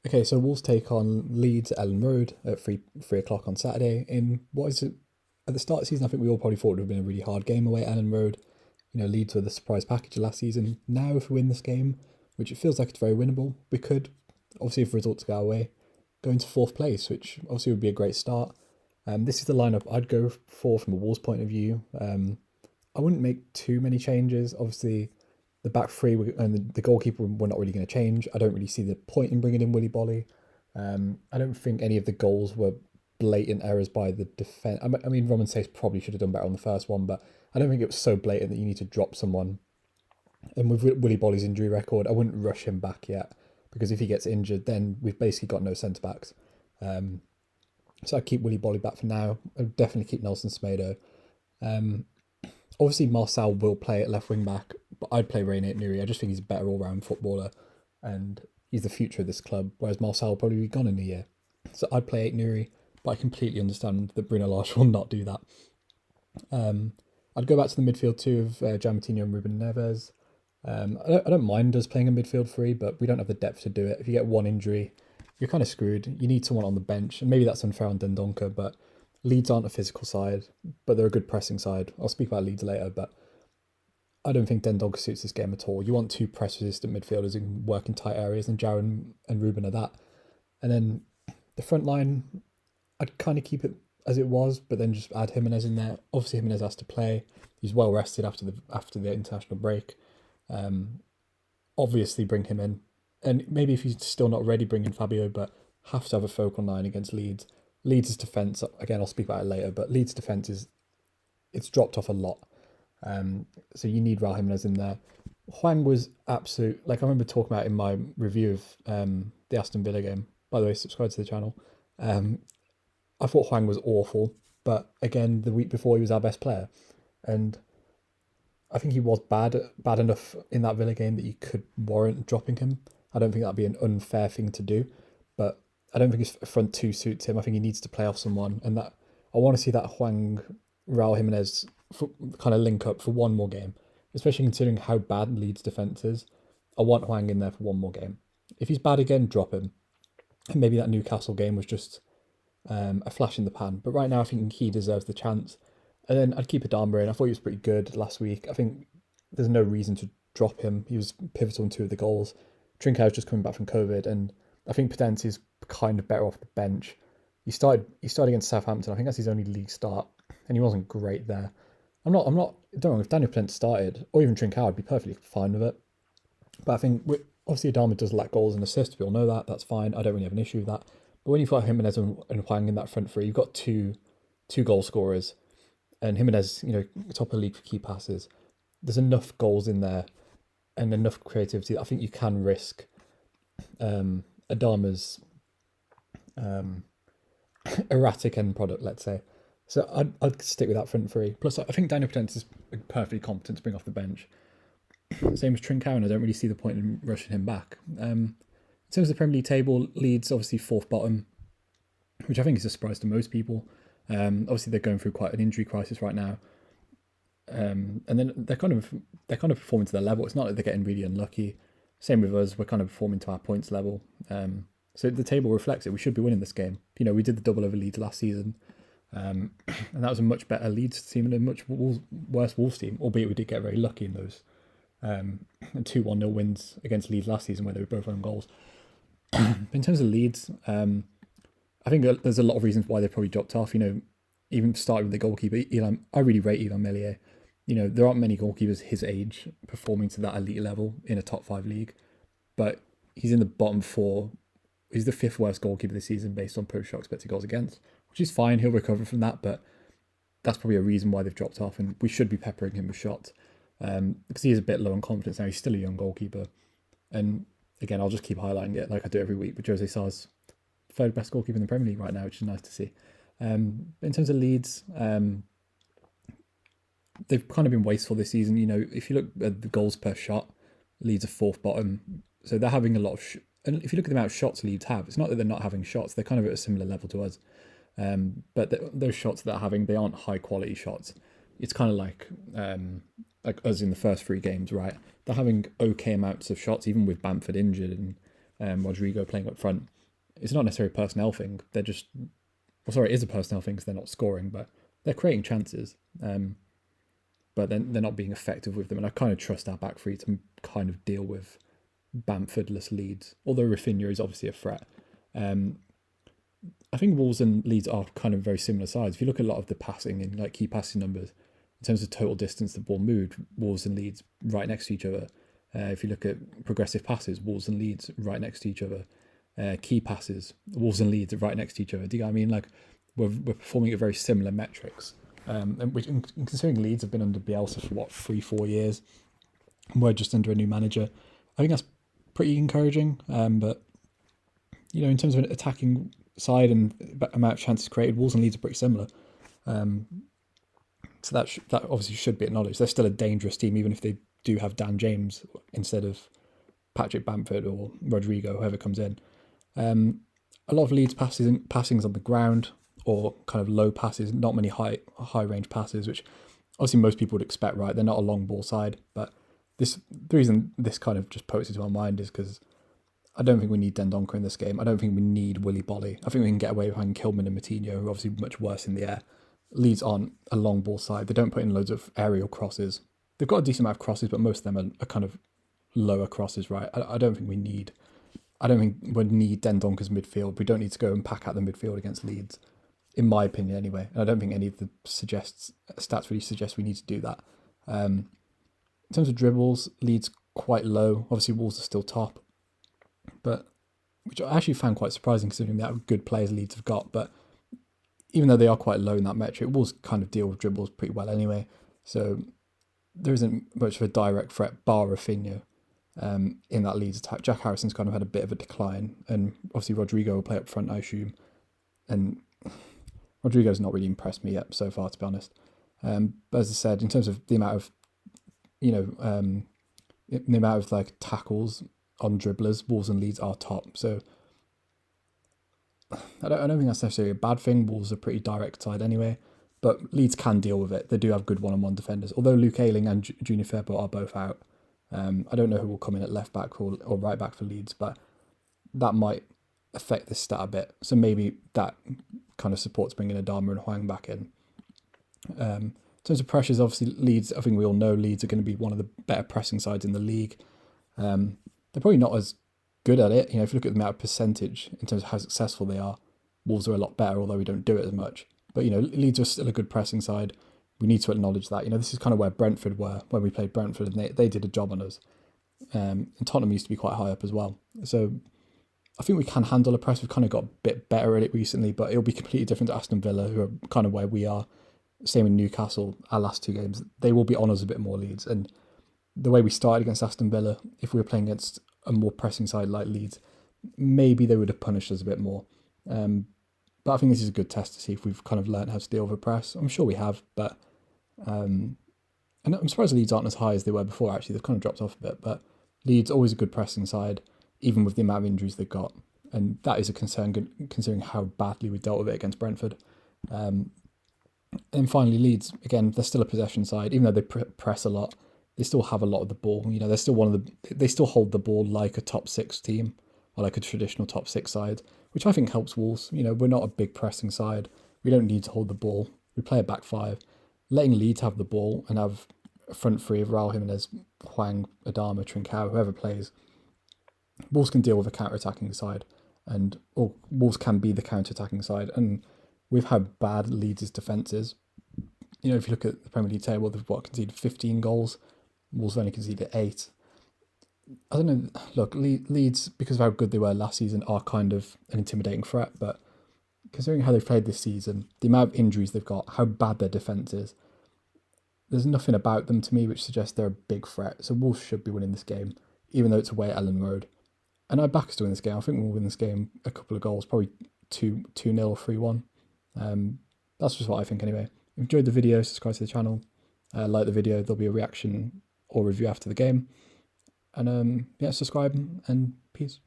Okay, so Wolves take on Leeds at Elland Road at 3 o'clock on Saturday. In what is it? At the start of the season, I think we all probably thought it would have been a really hard game away at Elland Road. Leeds were the surprise package last season. Now, if we win this game, which it feels like it's very winnable, we could, obviously, if results go our way, go into fourth place, which obviously would be a great start. This is the lineup I'd go for from a Wolves point of view. I wouldn't make too many changes. Obviously, the back three and the goalkeeper we're not really going to change. I don't really see the point in bringing in Willy Bolly. I don't think any of the goals were blatant errors by the defense. I mean, Roman Sace probably should have done better on the first one, but I don't think it was so blatant that you need to drop someone. And with Willy Bolly's injury record, I wouldn't rush him back yet, because if he gets injured, then we've basically got no centre backs. So I'd keep Willy Bolly back for now. I'd definitely keep Nelson Semedo. Um, Obviously, Marcel will play at left wing back, but I'd play Reinier Nuri. I just think he's a better all round footballer, and he's the future of this club. Whereas Marcel will probably be gone in a year, so I'd play Nuri. But I completely understand that Bruno Lage will not do that. I'd go back to the midfield too of Giammattino and Ruben Neves. I don't mind us playing a midfield three, but we don't have the depth to do it. If you get one injury, you're kind of screwed. You need someone on the bench, and maybe that's unfair on Dendonka, but Leeds aren't a physical side, but they're a good pressing side. I'll speak about Leeds later, but I don't think Dendonka suits this game at all. You want two press-resistant midfielders who can work in tight areas, and Jaron and Ruben are that. And then the front line, I'd kind of keep it as it was, but then just add Jimenez in there. Obviously, Jimenez has to play. He's well rested after the international break. Obviously, bring him in, and maybe if he's still not ready, bring in Fabio. But have to have a focal line against Leeds. Leeds' defence, again, I'll speak about it later, but Leeds' defence it's dropped off a lot. So you need Raul Jimenez in there. Hwang was absolute, like I remember talking about in my review of the Aston Villa game. By the way, subscribe to the channel. I thought Hwang was awful, but again, the week before he was our best player, and I think he was bad enough in that Villa game that you could warrant dropping him. I don't think that'd be an unfair thing to do, but I don't think his front two suits him. I think he needs to play off someone, and that I want to see that Hwang Raul Jimenez kind of link up for one more game, especially considering how bad Leeds' defence is. I want Hwang in there for one more game. If he's bad again, drop him. And maybe that Newcastle game was just a flash in the pan. But right now, I think he deserves the chance. And then I'd keep Adama in. I thought he was pretty good last week. I think there's no reason to drop him. He was pivotal in two of the goals. Trincão's just coming back from COVID, and I think Potenci's kind of better off the bench. He started against Southampton. I think that's his only league start, and he wasn't great there. Don't know if Daniel Plant started, or even Trincão, I'd be perfectly fine with it. But I think obviously Adama does lack goals and assists. We all know that. That's fine. I don't really have an issue with that. But when you've got Jimenez and Hwang in that front three, you've got two goal scorers, and Jimenez, top of the league for key passes. There's enough goals in there and enough creativity. I think you can risk Adama's erratic end product, let's say. So I'd stick with that front three. Plus, I think Daniel Potence is perfectly competent to bring off the bench. Same as Trincão, and I don't really see the point in rushing him back. In terms of the Premier League table, Leeds obviously fourth bottom, which I think is a surprise to most people. Obviously, they're going through quite an injury crisis right now, and then they're kind of performing to their level. It's not like they're getting really unlucky. Same with us; we're kind of performing to our points level. So the table reflects it. We should be winning this game. We did the double over Leeds last season, and that was a much better Leeds team and a much worse Wolves team. Albeit we did get very lucky in those 2-1-0 wins against Leeds last season where they were both on goals. In terms of Leeds, I think there's a lot of reasons why they probably dropped off. Even starting with the goalkeeper, I really rate Ilan Meslier. There aren't many goalkeepers his age performing to that elite level in a top 5 league, but he's in the bottom 4. He's the 5th worst goalkeeper this season based on post-shot expected goals against, which is fine. He'll recover from that, but that's probably a reason why they've dropped off, and we should be peppering him with shots because he is a bit low on confidence now. He's still a young goalkeeper, and again, I'll just keep highlighting it like I do every week. But Jose Sar's 3rd best goalkeeper in the Premier League right now, which is nice to see. In terms of Leeds, they've kind of been wasteful this season. If you look at the goals per shot, Leeds are 4th bottom, so they're having a lot of. And if you look at the amount of shots Leeds have, it's not that they're not having shots; they're kind of at a similar level to us. But those shots that they're having, they aren't high quality shots. It's kind of like us in the first 3 games, right? They're having okay amounts of shots, even with Bamford injured, and Rodrigo playing up front. It's not necessarily a personnel thing. They're just, well, sorry, it is a personnel thing because they're not scoring, but they're creating chances. But then they're not being effective with them. And I kind of trust our back three to kind of deal with Bamfordless Leeds. Although Rafinha is obviously a threat. I think Wolves and Leeds are kind of very similar sides. If you look at a lot of the passing and like key passing numbers, in terms of total distance the ball moved, Wolves and Leeds right next to each other. If you look at progressive passes, Wolves and Leeds right next to each other. Key passes, Wolves and Leeds right next to each other. Do you know what I mean? Like we're performing at very similar metrics. And considering Leeds have been under Bielsa for 3-4 years, and we're just under a new manager, I think that's pretty encouraging. But in terms of an attacking side and amount of chances created, Wolves and Leeds are pretty similar. So that obviously should be acknowledged. They're still a dangerous team, even if they do have Dan James instead of Patrick Bamford or Rodrigo, whoever comes in. A lot of Leeds passings on the ground or kind of low passes, not many high range passes, which obviously most people would expect, right? They're not a long ball side, but the reason this kind of just pokes into my mind is because I don't think we need Dendoncker in this game. I don't think we need Willy Bolly. I think we can get away behind Kilman and Moutinho, who are obviously much worse in the air. Leeds aren't a long ball side. They don't put in loads of aerial crosses. They've got a decent amount of crosses, but most of them are kind of lower crosses, right? I don't think we need Dendoncker's midfield. We don't need to go and pack out the midfield against Leeds, in my opinion anyway. And I don't think any of the stats really suggest we need to do that. In terms of dribbles, Leeds quite low. Obviously, Wolves are still top, but which I actually found quite surprising considering how good players Leeds have got. But even though they are quite low in that metric, Wolves kind of deal with dribbles pretty well anyway. So there isn't much of a direct threat, bar Rafinha, in that Leeds attack. Jack Harrison's kind of had a bit of a decline, and obviously Rodrigo will play up front, I assume. And Rodrigo's not really impressed me yet so far, to be honest. But as I said, in terms of the amount of, the amount of like tackles on dribblers, Wolves and Leeds are top. So I don't think that's necessarily a bad thing. Wolves are a pretty direct side anyway, but Leeds can deal with it. They do have good one-on-one defenders. Although Luke Ayling and Junior Firpo are both out, I don't know who will come in at left back or right back for Leeds, but that might affect this stat a bit. So maybe that kind of supports bringing Adama and Hwang back in. In terms of pressures, obviously Leeds, I think we all know Leeds are going to be one of the better pressing sides in the league. They're probably not as good at it. If you look at the amount of percentage in terms of how successful they are, Wolves are a lot better, although we don't do it as much. But, Leeds are still a good pressing side. We need to acknowledge that. This is kind of where Brentford were when we played Brentford, and they did a job on us. And Tottenham used to be quite high up as well. So I think we can handle a press. We've kind of got a bit better at it recently, but it'll be completely different to Aston Villa, who are kind of where we are. Same in Newcastle, our last 2 games. They will be on us a bit more, Leeds. And the way we started against Aston Villa, if we were playing against a more pressing side like Leeds, maybe they would have punished us a bit more. But I think this is a good test to see if we've kind of learned how to deal with a press. I'm sure we have, but and I'm surprised Leeds aren't as high as they were before, actually. They've kind of dropped off a bit, but Leeds always a good pressing side, even with the amount of injuries they've got. And that is a concern considering how badly we dealt with it against Brentford. And finally, Leeds, again, they're still a possession side. Even though they press a lot, they still have a lot of the ball. They're still they still hold the ball like a top 6 team, or like a traditional top 6 side, which I think helps Wolves. We're not a big pressing side. We don't need to hold the ball. We play a back 5. Letting Leeds have the ball and have a front 3 of Raul Jimenez, Hwang, Adama, Trincao, whoever plays, Wolves can deal with a counter-attacking side, or Wolves can be the counter-attacking side. And with how bad Leeds' defence is, if you look at the Premier League table, they've conceded 15 goals. Wolves have only conceded 8. I don't know. Look, Leeds, because of how good they were last season, are kind of an intimidating threat. But considering how they've played this season, the amount of injuries they've got, how bad their defence is, there's nothing about them to me which suggests they're a big threat. So Wolves should be winning this game, even though it's away at Elland Road. And I back us to win this game. I think we'll win this game a couple of goals, probably 2-0 or 3-1. That's just what I think anyway. If you enjoyed the video, subscribe to the channel, like the video. There'll be a reaction or review after the game. And subscribe and peace.